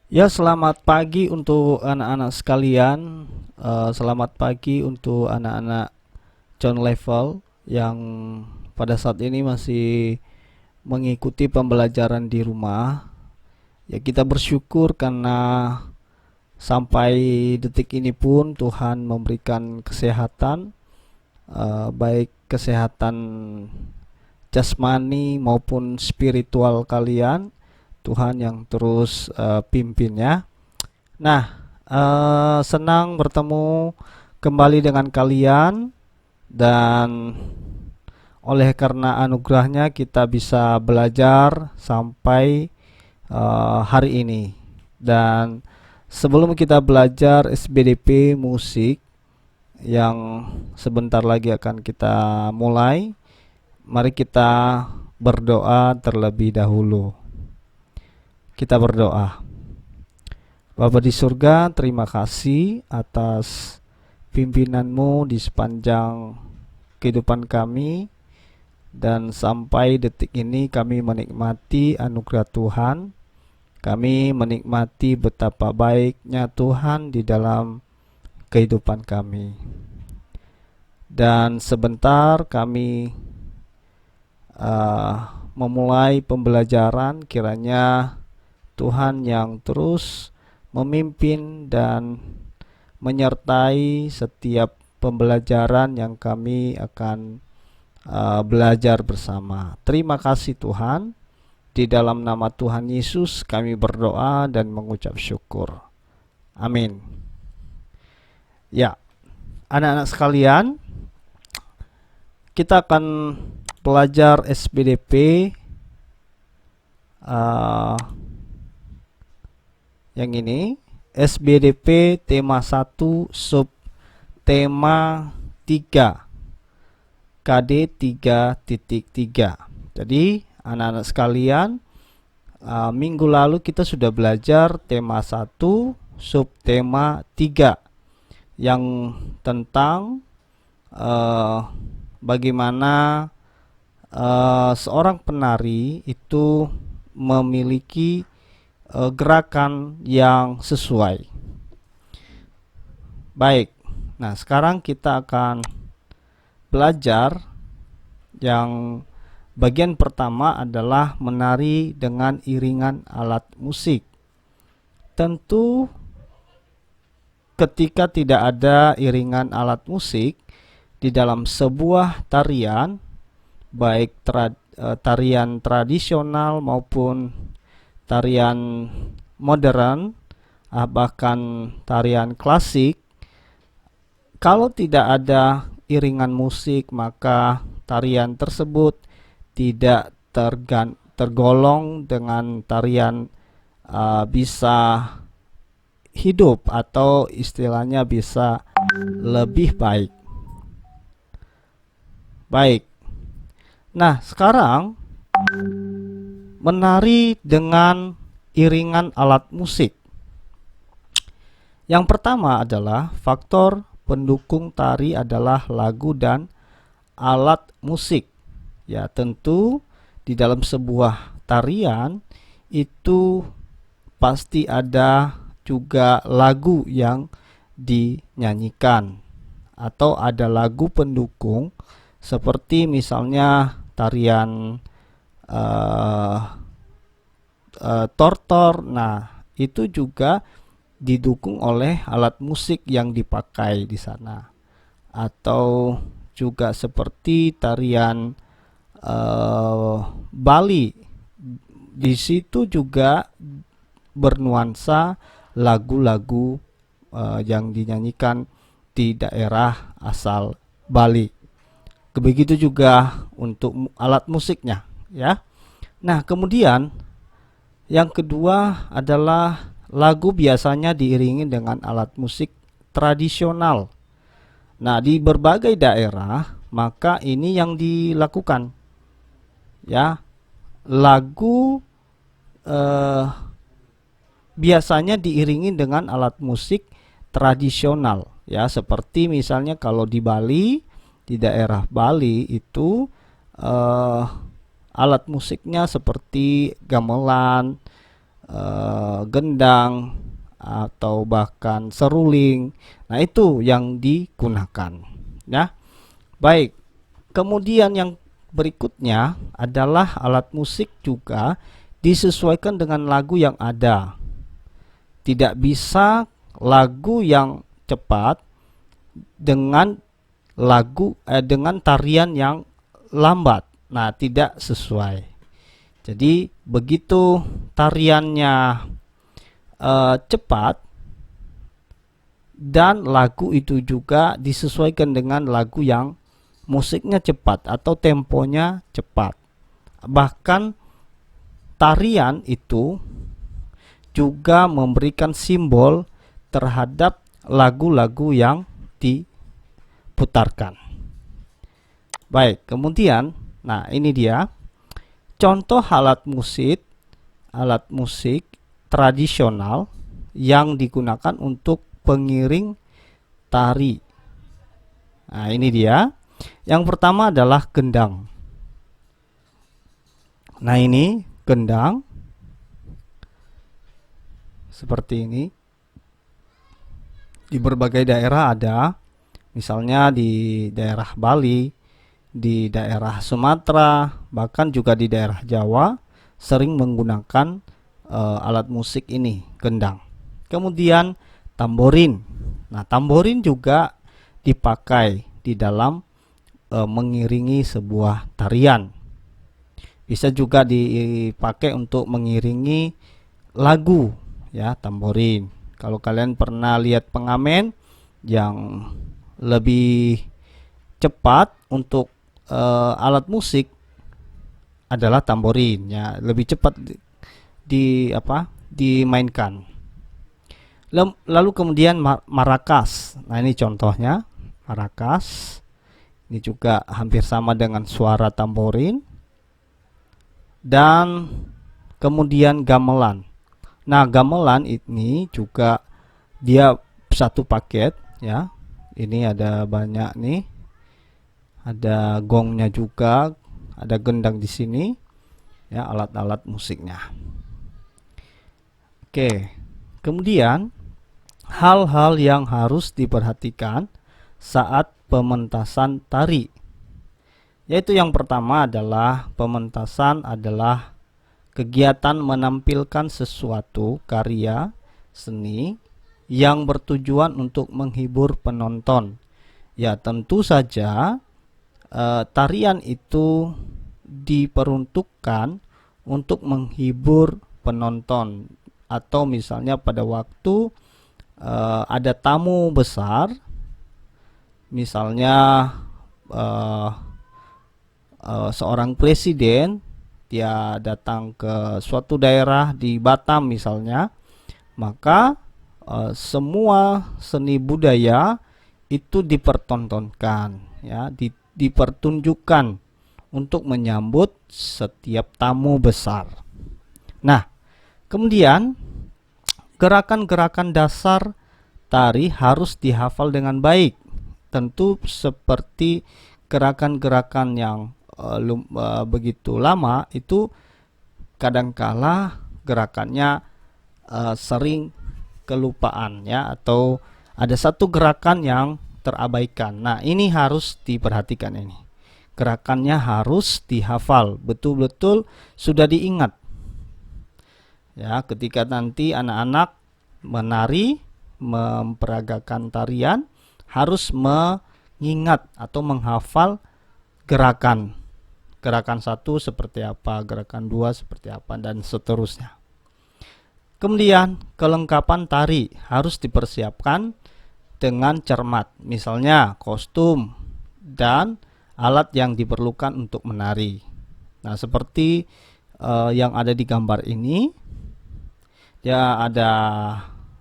Ya, selamat pagi untuk anak-anak sekalian. Selamat pagi untuk anak-anak John Level yang pada saat ini masih mengikuti pembelajaran di rumah. Ya, kita bersyukur karena sampai detik ini pun Tuhan memberikan kesehatan, baik kesehatan jasmani maupun spiritual kalian. Tuhan yang terus pimpin ya. Nah, senang bertemu kembali dengan kalian dan oleh karena anugerahnya kita bisa belajar sampai hari ini. Dan sebelum kita belajar SBDP musik yang sebentar lagi akan kita mulai, mari kita berdoa terlebih dahulu. Kita berdoa. Bapa di surga, terima kasih atas pimpinanmu di sepanjang kehidupan kami, dan sampai detik ini kami menikmati anugerah Tuhan. Kami menikmati betapa baiknya Tuhan di dalam kehidupan kami. Dan sebentar kami memulai pembelajaran, kiranya Tuhan yang terus memimpin dan menyertai setiap pembelajaran yang kami akan belajar bersama. Terima kasih Tuhan. Di dalam nama Tuhan Yesus kami berdoa dan mengucap syukur. Amin. Ya, anak-anak sekalian, kita akan belajar SBDP yang ini, SBDP tema 1 sub tema 3 KD 3.3. Jadi anak-anak sekalian, minggu lalu kita sudah belajar tema 1 sub tema 3 yang tentang bagaimana seorang penari itu memiliki gerakan yang sesuai. Baik, nah sekarang kita akan belajar yang bagian pertama adalah menari dengan iringan alat musik. Tentu ketika tidak ada iringan alat musik di dalam sebuah tarian, baik tarian tradisional maupun tarian modern, bahkan tarian klasik, kalau tidak ada iringan musik maka tarian tersebut tidak tergolong dengan tarian bisa hidup atau istilahnya bisa lebih baik. Baik. Nah, sekarang menari dengan iringan alat musik. Yang pertama adalah faktor pendukung tari adalah lagu dan alat musik. Ya, tentu di dalam sebuah tarian itu pasti ada juga lagu yang dinyanyikan atau ada lagu pendukung seperti misalnya tarian tortor. Nah, itu juga didukung oleh alat musik yang dipakai di sana. Atau juga seperti tarian Bali. Di situ juga bernuansa lagu-lagu yang dinyanyikan di daerah asal Bali. Begitu juga untuk alat musiknya, ya. Nah, kemudian yang kedua adalah lagu biasanya diiringi dengan alat musik tradisional. Nah, di berbagai daerah maka ini yang dilakukan. Ya, lagu biasanya diiringi dengan alat musik tradisional, ya, seperti misalnya kalau di Bali, di daerah Bali itu alat musiknya seperti gamelan, gendang atau bahkan seruling. Nah, itu yang digunakan, ya. Baik. Kemudian yang berikutnya adalah alat musik juga disesuaikan dengan lagu yang ada. Tidak bisa lagu yang cepat dengan tarian yang lambat. Nah, tidak sesuai. Jadi begitu tariannya cepat dan lagu itu juga disesuaikan dengan lagu yang musiknya cepat atau temponya cepat. Bahkan tarian itu juga memberikan simbol terhadap lagu-lagu yang diputarkan. Baik, kemudian, nah ini dia contoh alat musik tradisional yang digunakan untuk pengiring tari. Nah, ini dia. Yang pertama adalah gendang. Nah, ini gendang seperti ini. Di berbagai daerah ada, misalnya di daerah Bali, di daerah Sumatera, bahkan juga di daerah Jawa sering menggunakan alat musik ini, gendang. Kemudian tamborin. Nah, tamborin juga dipakai di dalam mengiringi sebuah tarian. Bisa juga dipakai untuk mengiringi lagu, ya, tamborin. Kalau kalian pernah lihat pengamen yang lebih cepat untuk alat musik adalah tamborin, ya, lebih cepat dimainkan. Lalu kemudian marakas. Nah, ini contohnya marakas. Ini juga hampir sama dengan suara tamborin. Dan kemudian gamelan. Nah, gamelan ini juga dia satu paket, ya. Ini ada banyak nih. Ada gongnya juga, ada gendang di sini, ya, alat-alat musiknya. Oke. Kemudian hal-hal yang harus diperhatikan saat pementasan tari. Yaitu yang pertama adalah pementasan adalah kegiatan menampilkan sesuatu karya seni yang bertujuan untuk menghibur penonton. Ya, tentu saja tarian itu diperuntukkan untuk menghibur penonton, atau misalnya pada waktu ada tamu besar, misalnya seorang presiden dia datang ke suatu daerah di Batam misalnya, maka semua seni budaya itu dipertontonkan, ya, dipertunjukkan untuk menyambut setiap tamu besar. Nah, kemudian gerakan-gerakan dasar tari harus dihafal dengan baik. Tentu seperti gerakan-gerakan yang begitu lama itu kadangkala gerakannya sering kelupaan, ya, atau ada satu gerakan yang terabaikan. Nah, ini harus diperhatikan ini. Gerakannya harus dihafal, betul-betul sudah diingat. Ya, ketika nanti anak-anak menari, memperagakan tarian, harus mengingat atau menghafal gerakan. Gerakan 1 seperti apa, gerakan 2 seperti apa, dan seterusnya. Kemudian kelengkapan tari harus dipersiapkan dengan cermat. Misalnya kostum dan alat yang diperlukan untuk menari. Nah, seperti yang ada di gambar ini, dia ada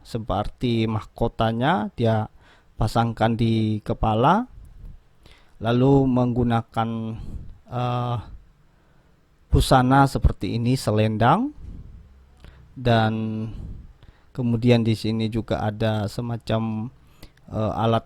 seperti mahkotanya, dia pasangkan di kepala, lalu menggunakan busana seperti ini, selendang, dan kemudian di sini juga ada semacam alat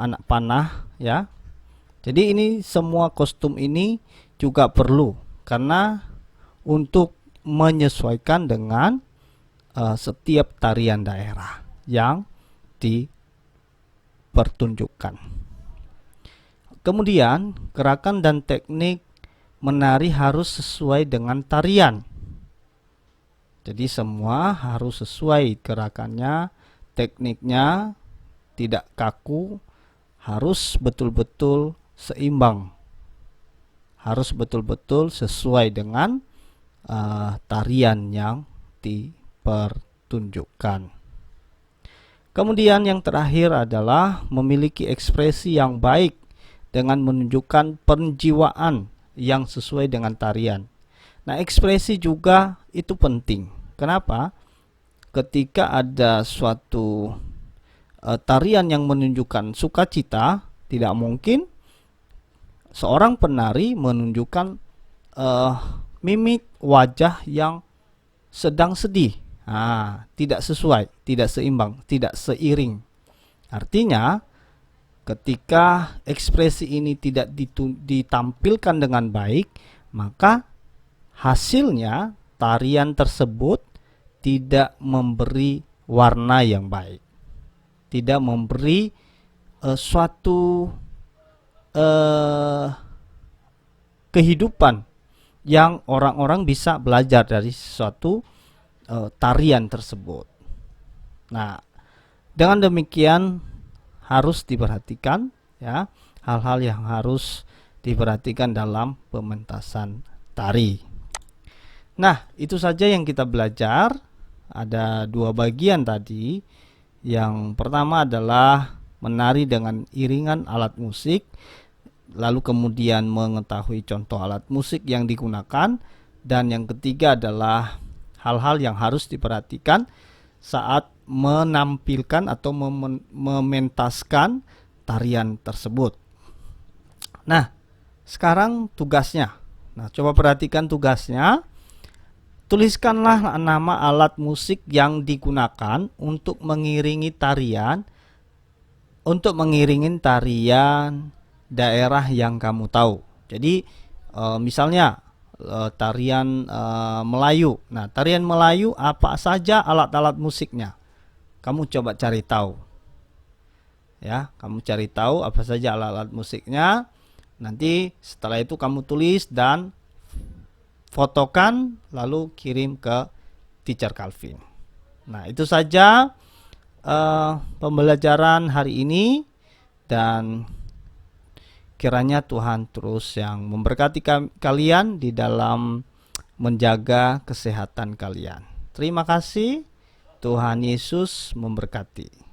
anak panah, ya. Jadi ini semua kostum ini juga perlu karena untuk menyesuaikan dengan setiap tarian daerah yang dipertunjukkan. Kemudian, gerakan dan teknik menari harus sesuai dengan tarian. Jadi semua harus sesuai gerakannya, tekniknya, tidak kaku, harus betul-betul seimbang. Harus betul-betul sesuai dengan tarian yang dipertunjukkan. Kemudian yang terakhir adalah memiliki ekspresi yang baik dengan menunjukkan penjiwaan yang sesuai dengan tarian. Nah, ekspresi juga itu penting. Kenapa? Ketika ada suatu tarian yang menunjukkan sukacita, tidak mungkin seorang penari menunjukkan mimik wajah yang sedang sedih. Tidak sesuai, tidak seimbang, tidak seiring. Artinya, ketika ekspresi ini tidak ditampilkan dengan baik, maka hasilnya tarian tersebut tidak memberi warna yang baik, tidak memberi suatu kehidupan yang orang-orang bisa belajar dari suatu tarian tersebut. Nah, dengan demikian harus diperhatikan ya, hal-hal yang harus diperhatikan dalam pementasan tari. Nah, itu saja yang kita belajar. Ada 2 bagian tadi. Yang pertama adalah menari dengan iringan alat musik, lalu kemudian mengetahui contoh alat musik yang digunakan, dan yang ketiga adalah hal-hal yang harus diperhatikan saat menampilkan atau mementaskan tarian tersebut. Nah, sekarang tugasnya. Nah, coba perhatikan tugasnya. Tuliskanlah nama alat musik yang digunakan untuk mengiringi tarian daerah yang kamu tahu. Jadi misalnya tarian Melayu. Nah, tarian Melayu apa saja alat-alat musiknya? Kamu coba cari tahu. Ya, kamu cari tahu apa saja alat-alat musiknya. Nanti setelah itu kamu tulis dan fotokan lalu kirim ke Teacher Calvin. Nah, itu saja pembelajaran hari ini, dan kiranya Tuhan terus yang memberkati kalian di dalam menjaga kesehatan kalian. Terima kasih. Tuhan Yesus memberkati.